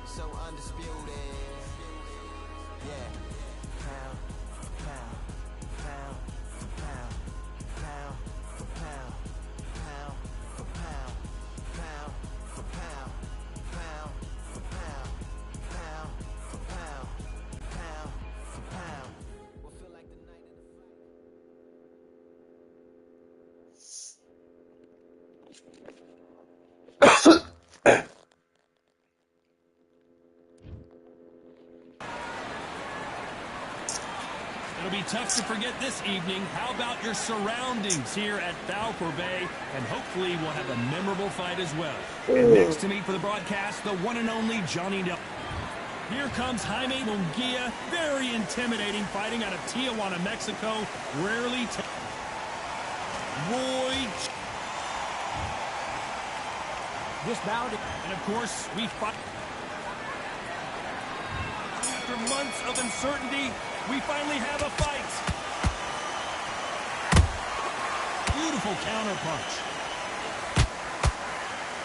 so undisputed. Yeah. Pound for pound, pound for pound, pound for pound, pound for pound, pound for pound, pound for pound, pound for pound, pound for pound. Will feel like the night in the It'll be tough to forget this evening. How about your surroundings here at Balfour Bay? And hopefully we'll have a memorable fight as well. And next to me for the broadcast, the one and only Johnny Del. Here comes Jaime Munguia. Very intimidating, fighting out of Tijuana, Mexico. Rarely Roy. This bout, and of course, we fight. After months of uncertainty, we finally have a fight. Beautiful counter punch.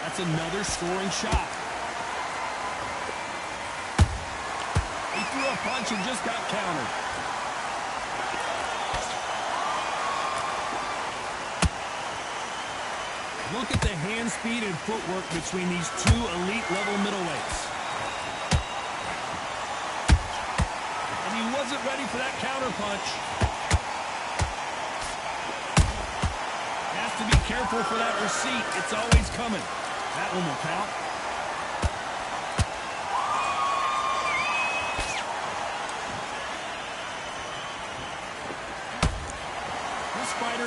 That's another scoring shot. He threw a punch and just got countered. Look at the hand speed and footwork between these two elite-level middleweights. And he wasn't ready for that counter punch. Has to be careful for that receipt. It's always coming. That one will count.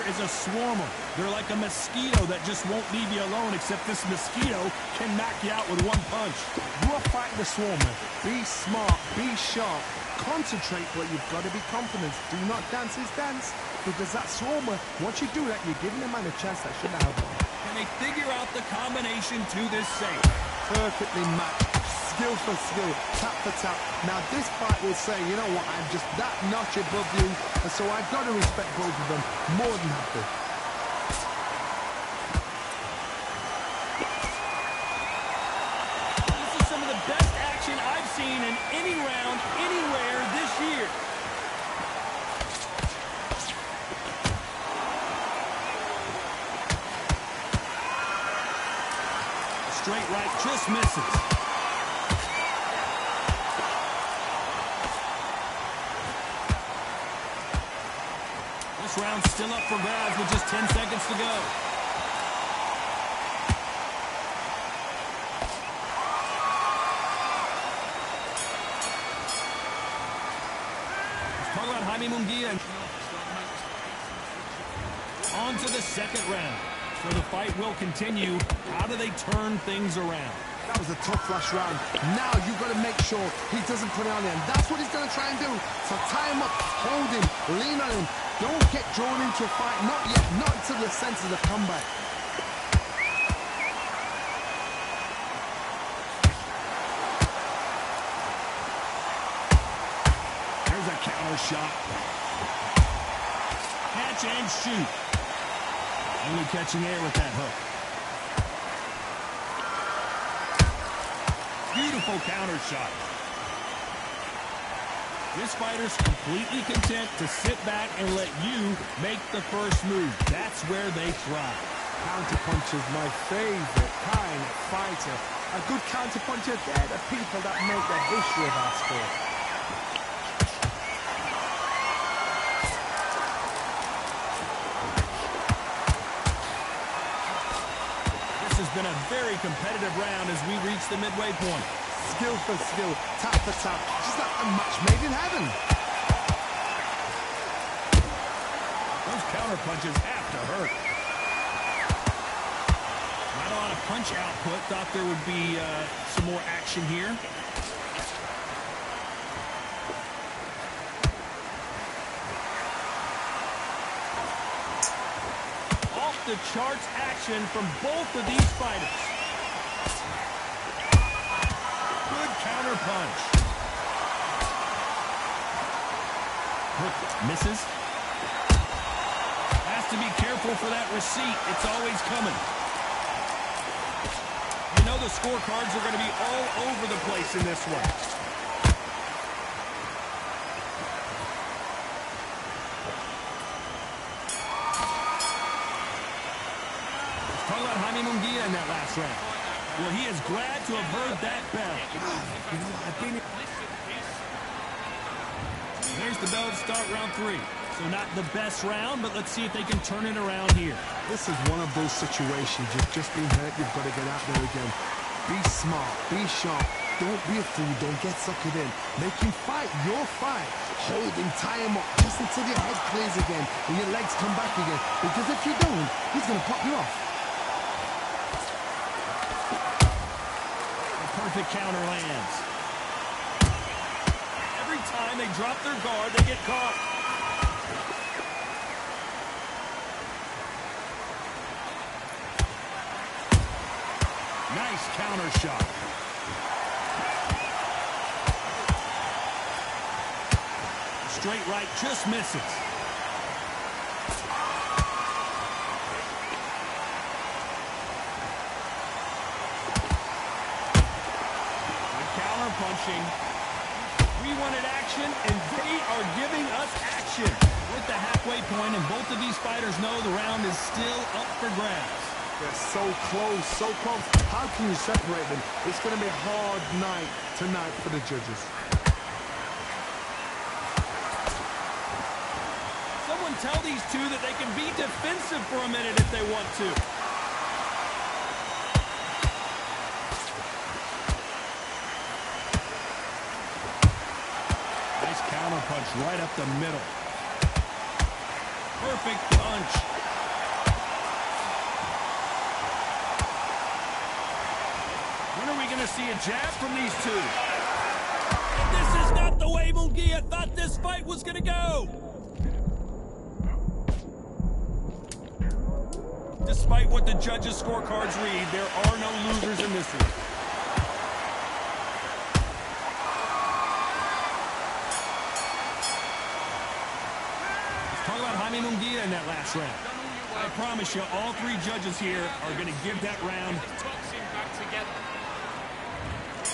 Is a swarmer. They're like a mosquito that just won't leave you alone, except this mosquito can knock you out with one punch. You are fighting the swarmer. Be smart, be sharp, concentrate, but you've got to be confident. Do not dance his dance, because that swarmer, once you do that, you're giving the man a chance that shouldn't have. Can they figure out the combination to this safe? Perfectly matched. Skill for skill, tap for tap. Now this fight will say, you know what, I'm just that notch above you, and so I've got to respect both of them more than happy. This is some of the best action I've seen in any round, anywhere this year. Straight right just misses. This round's still up for grabs with just 10 seconds to go. Let's talk about Jaime Munguia. On to the second round. So the fight will continue. How do they turn things around? That was a tough last round. Now you've got to make sure he doesn't put it on him. That's what he's going to try and do. So tie him up, hold him, lean on him. Don't get drawn into a fight. Not yet. Not until the senses of comeback. There's a counter shot. Catch and shoot. Only catching air with that hook. Beautiful counter shot. This fighter's completely content to sit back and let you make the first move. That's where they thrive. Counterpuncher's my favorite kind of fighter. A good counterpuncher, they're the people that make the history of our sport. This has been a very competitive round as we reach the midway point. Skill for skill, tap for tap. Just like a match made in heaven. Those counter punches have to hurt. Not a lot of punch output. Thought there would be some more action here. Off the charts action from both of these fighters. Good counter punch. Hook misses. Has to be careful for that receipt. It's always coming. You know the scorecards are going to be all over the place in this one. Talk about Jaime Munguia in that last round. Well, he is glad to have heard that bell. There's the bell to start round 3. So not the best round, but let's see if they can turn it around here. This is one of those situations. You've just been hurt. You've got to get out there again. Be smart. Be sharp. Don't be a fool. Don't get suckered in. Make him fight your fight. Hold him, tie him up just until your head clears again and your legs come back again. Because if you don't, he's going to pop you off. A perfect counter lands. Every time they drop their guard, they get caught. Nice counter shot. Straight right, just misses. Good counter punching. We wanted action, and they are giving us action. We're at the halfway point, and both of these fighters know the round is still up for grabs. They're so close, so close. How can you separate them? It's going to be a hard night tonight for the judges. Someone tell these two that they can be defensive for a minute if they want to. Nice counter punch right up the middle. Perfect punch. When are we going to see a jab from these two? And this is not the way Munguia thought this fight was going to go. Despite what the judges' scorecards read, there are no losers in this one. Let's talk about Jaime Munguia in that last round. I promise you, all 3 judges here are going to give that round.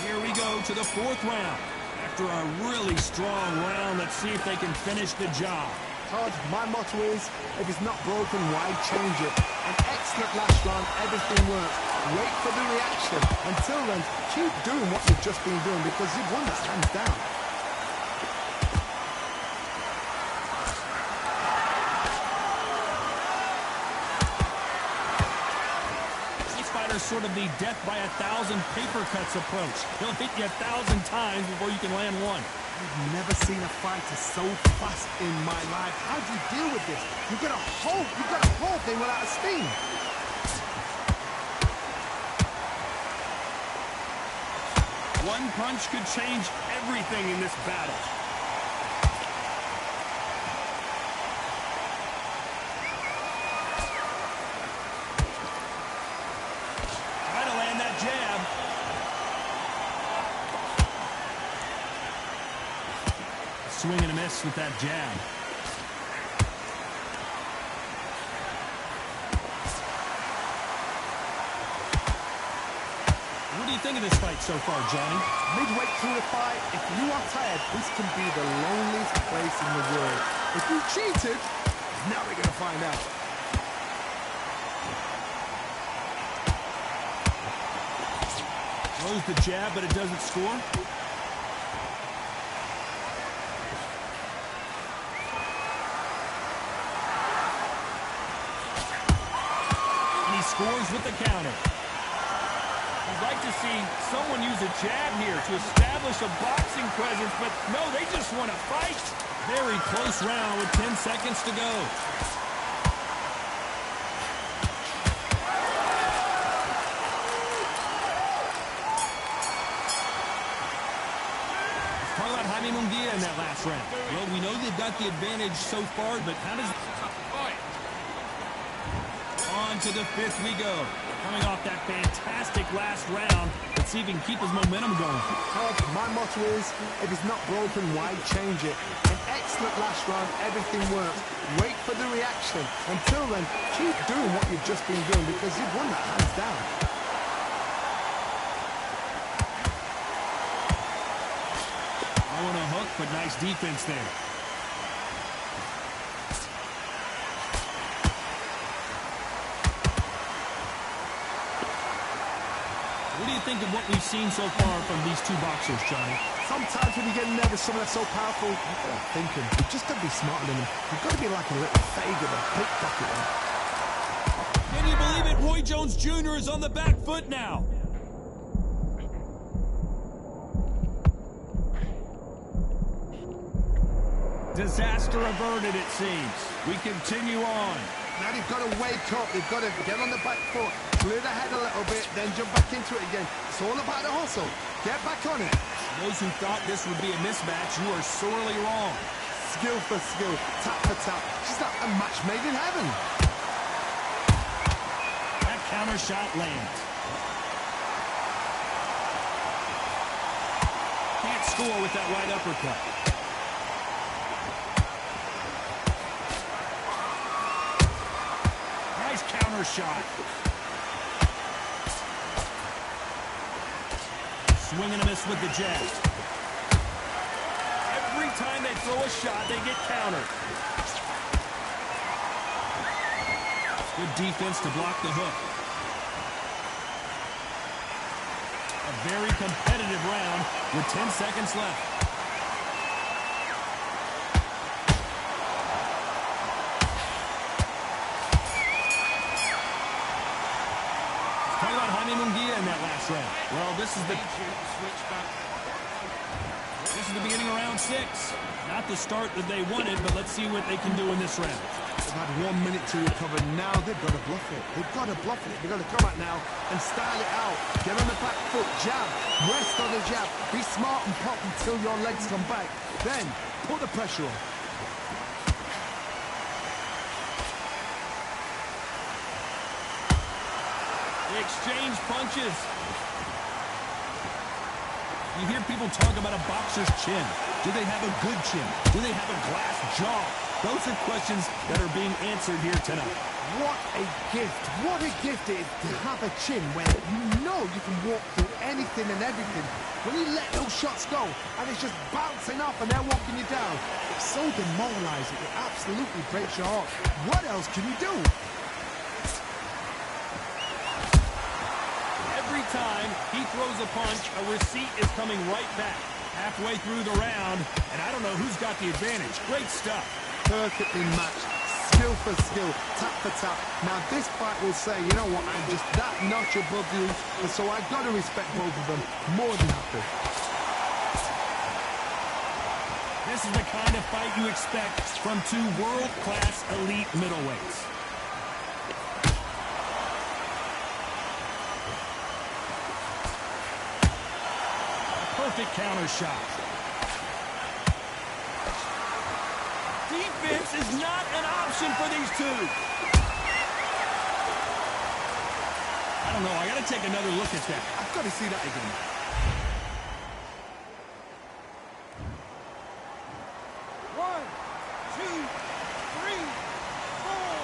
Here we go to the 4th round. After a really strong round, let's see if they can finish the job. Todd, my motto is, if it's not broken, why change it? An excellent last round, everything works. Wait for the reaction. Until then, keep doing what you've just been doing because you've won this hands down. Sort of the death by 1,000 paper cuts approach. He'll hit you 1,000 times before you can land one. I've never seen a fighter so fast in my life. How do you deal with this? You've got a whole thing without a steam. One punch could change everything in this battle. Jab. Swing and a miss with that jab. What do you think of this fight so far, Johnny? Midway through the fight, if you are tired, this can be the loneliest place in the world. If you cheated, now we're going to find out. Throws the jab, but it doesn't score. And he scores with the counter. I'd like to see someone use a jab here to establish a boxing presence, but no, they just want to fight. Very close round with 10 seconds to go. Jaime Munguia in that last round. Well, we know they've got the advantage so far, but how does... On to the 5th we go. Coming off that fantastic last round. Let's see if he can keep his momentum going. Todd, my motto is, if it's not broken, why change it? An excellent last round, everything works. Wait for the reaction. Until then, keep doing what you've just been doing because you've won that hands down. but nice defense there. What do you think of what we've seen so far from these two boxers, Johnny? Sometimes when you get nervous, someone that's so powerful, you've got to think him. You've just got to be smarter than him. You've got to be like a little faggot and pickpocket him. Can you believe it? Roy Jones Jr. is on the back foot now. Disaster averted, it seems. We continue on. Now they've got to wake up. They've got to get on the back foot, clear the head a little bit, then jump back into it again. It's all about the hustle. Get back on it. Those who thought this would be a mismatch, you are sorely wrong. Skill for skill, tap for tap. She's like a match made in heaven. That counter shot lands. Can't score with that right uppercut. Nice counter shot. Swing and a miss with the jab. Every time they throw a shot, they get countered. Good defense to block the hook. A very competitive round with 10 seconds left. Talk about Jaime Munguia in that last round. Well, this is the beginning of round 6. Not the start that they wanted, but let's see what they can do in this round. They've had 1 minute to recover. Now they've got to bluff it. They've got to bluff it. They've got to come out now and style it out. Get on the back foot, jab, rest on the jab. Be smart and pop until your legs come back. Then put the pressure on. They exchange punches. You hear people talk about a boxer's chin. Do they have a good chin? Do they have a glass jaw? Those are questions that are being answered here tonight. What a gift. What a gift it is to have a chin where you know you can walk through anything and everything. When you let those shots go and it's just bouncing off and they're walking you down, it's so demoralizing. It absolutely breaks your heart. What else can you do? Every time he throws a punch, a receipt is coming right back. Halfway through the round, and I don't know who's got the advantage. Great stuff. Perfectly matched. Skill for skill, tap for tap. Now this fight will say, you know what, I'm just that notch above you, and so I've got to respect both of them more than happy. This is the kind of fight you expect from two world-class elite middleweights. Perfect counter shot. Defense is not an option for these two. I don't know. I got to take another look at that. I've got to see that again. One, two, three, four,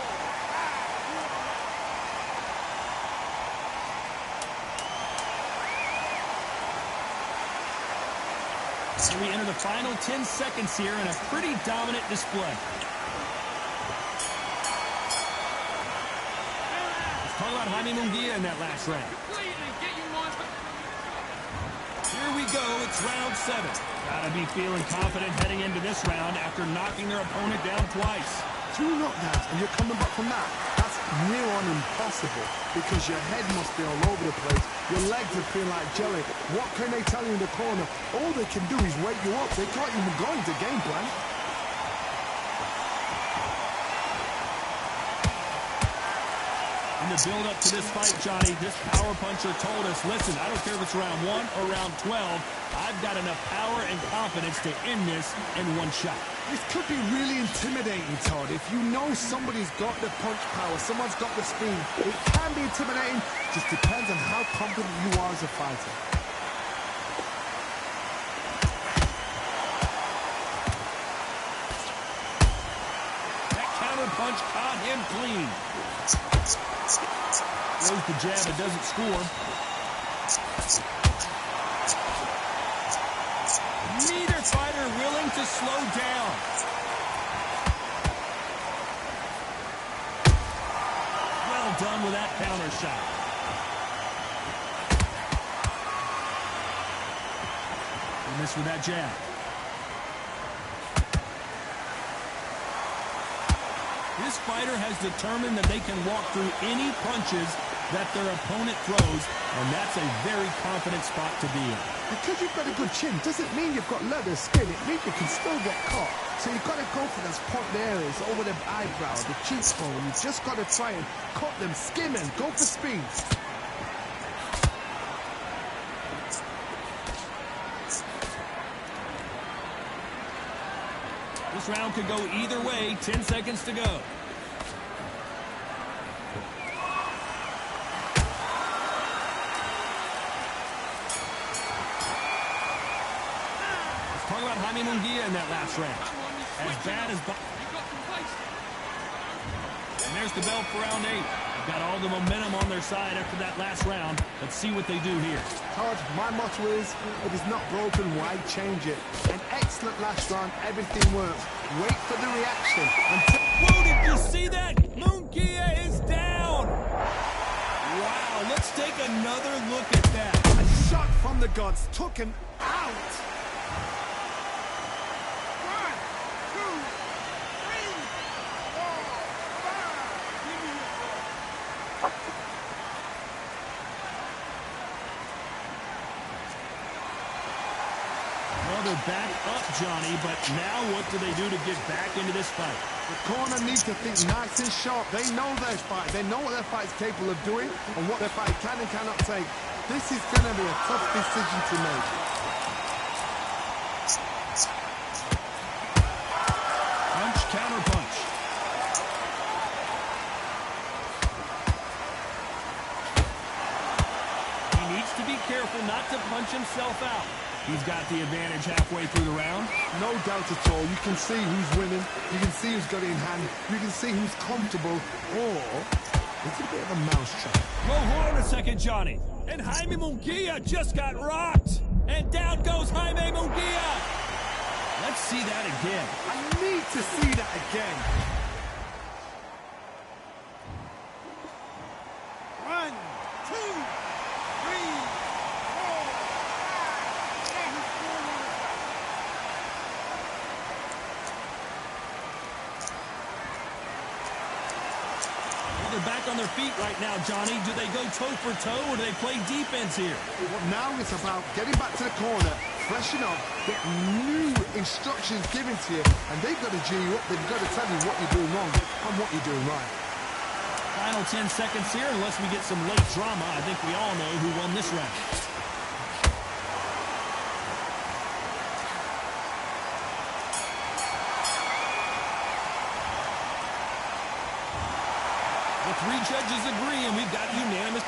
So we enter the final 10 seconds here in a pretty dominant display. Let's talk about Jaime Munguia in that last round. Here we go. It's round 7. Gotta be feeling confident heading into this round after knocking their opponent down twice. 2 knockdowns and you're coming back from that. That's near on impossible because your head must be all over the place. Your legs are feeling like jelly. What can they tell you in the corner? All they can do is wake you up. They can't even go into game plan. In the build-up to this fight, Johnny, this power puncher told us, listen, I don't care if it's round 1 or round 12, I've got enough power and confidence to end this in one shot. This could be really intimidating, Todd. If you know somebody's got the punch power, someone's got the speed, it can be intimidating. Just depends on how confident you are as a fighter. That counter punch caught him clean. Throws the jab, it doesn't score. Neither fighter willing slowed down. Well done with that counter shot. He missed with that jab. This fighter has determined that they can walk through any punches that their opponent throws, and that's a very confident spot to be in. Because you've got a good chin doesn't mean you've got leather skin. It means you can still get caught. So you've got to go for those point areas over the eyebrow, the cheekbone. You've just got to try and cut them, skim them, go for speed. This round could go either way. 10 seconds to go. Let's talk about Jaime Munguia in that last round. As bad as... And there's the bell for round 8. They've got all the momentum on their side after that last round. Let's see what they do here. Todd, my motto is, if it's not broken, why change it? An excellent last round, everything works. Wait for the reaction. Whoa, did you see that? Munguia is down. Wow, let's take another look at that. A shot from the gods took him out. 1, 2, 3, 4, 5. Well, they're back up, Johnny, but now what do they do to get back into this fight? The corner needs to think nice and sharp. They know their fight. They know what their fight's capable of doing and what their fight can and cannot take. This is going to be a tough decision to make. Punch, counter punch. He needs to be careful not to punch himself out. He's got the advantage halfway through the round. No doubt at all. You can see who's winning. You can see who's got it in hand. You can see who's comfortable. Or it's a bit of a mousetrap. Whoa, hold on a second, Johnny. And Jaime Munguia just got rocked. And down goes Jaime Munguia. Let's see that again. I need to see that again. 1, 2, 3. Back on their feet right now, Johnny. Do they go toe-for-toe or do they play defense here? Well, now it's about getting back to the corner, freshen up, get new instructions given to you, and they've got to G you up. They've got to tell you what you're doing wrong and what you're doing right. Final 10 seconds here. Unless we get some late drama, I think we all know who won this round. The 3 judges agree, and we've got unanimous.